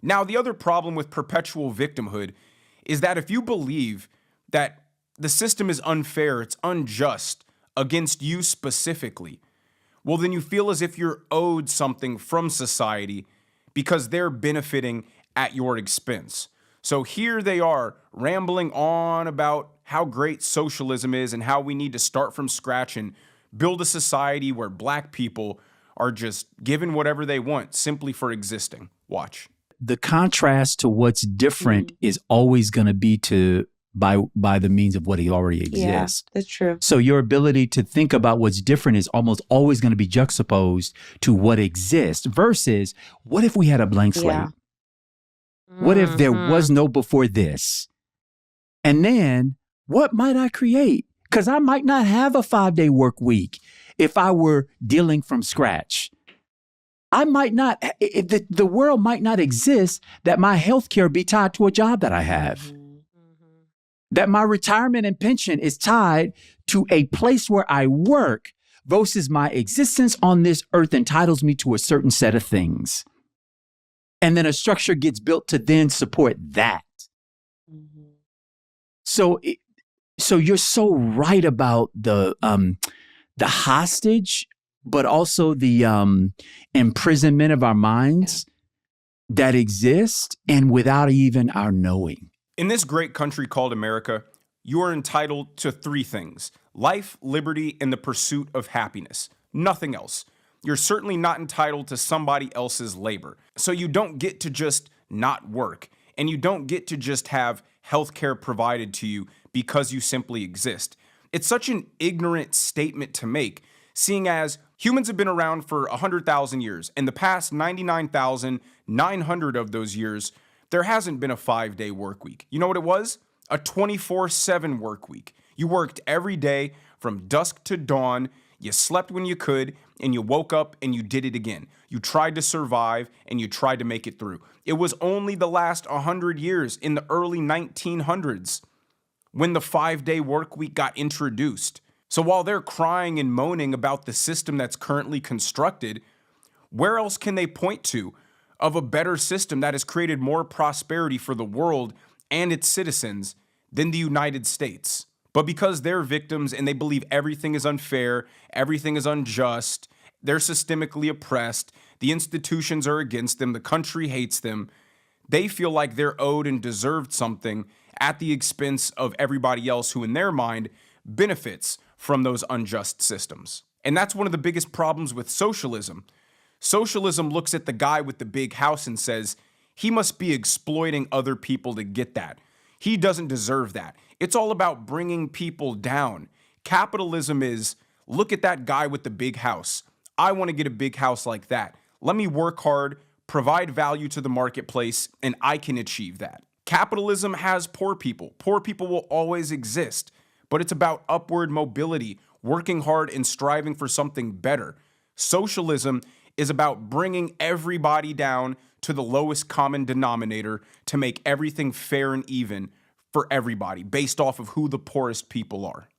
Now, the other problem with perpetual victimhood is that if you believe that the system is unfair, it's unjust against you specifically, well, then you feel as if you're owed something from society because they're benefiting at your expense. So here they are rambling on about how great socialism is and how we need to start from scratch and build a society where black people are just given whatever they want simply for existing. Watch. The contrast to what's different is always going to be by the means of what already exists. Yeah, that's true. So your ability to think about what's different is almost always going to be juxtaposed to what exists versus what if we had a blank slate? Yeah. What if there was no before this? And then what might I create? Because I might not have a 5-day work week if I were dealing from scratch. I might not, the world might not exist that my healthcare be tied to a job that I have. That my retirement and pension is tied to a place where I work versus my existence on this earth entitles me to a certain set of things. And then a structure gets built to then support that. So you're so right about the hostage, but also the imprisonment of our minds that exist and without even our knowing. In this great country called America, you are entitled to 3 things: life, liberty, and the pursuit of happiness. Nothing else. You're certainly not entitled to somebody else's labor. So you don't get to just not work, and you don't get to just have healthcare provided to you because you simply exist. It's such an ignorant statement to make, seeing as humans have been around for 100,000 years. In the past 99,900 of those years, there hasn't been a 5-day work week. You know what it was? A 24/7 work week. You worked every day from dusk to dawn. You slept when you could, and you woke up and you did it again. You tried to survive and you tried to make it through. It was only the last 100 years, in the early 1900s, when the 5-day work week got introduced. So while they're crying and moaning about the system that's currently constructed, where else can they point to of a better system that has created more prosperity for the world and its citizens than the United States? But because they're victims and they believe everything is unfair, everything is unjust, they're systemically oppressed, the institutions are against them, the country hates them, they feel like they're owed and deserved something at the expense of everybody else who, in their mind, benefits from those unjust systems. And that's one of the biggest problems with socialism. Socialism looks at the guy with the big house and says, he must be exploiting other people to get that. He doesn't deserve that. It's all about bringing people down. Capitalism is, look at that guy with the big house. I want to get a big house like that. Let me work hard, provide value to the marketplace, and I can achieve that. Capitalism has poor people. Poor people will always exist, but it's about upward mobility, working hard and striving for something better. Socialism is about bringing everybody down to the lowest common denominator to make everything fair and even for everybody based off of who the poorest people are.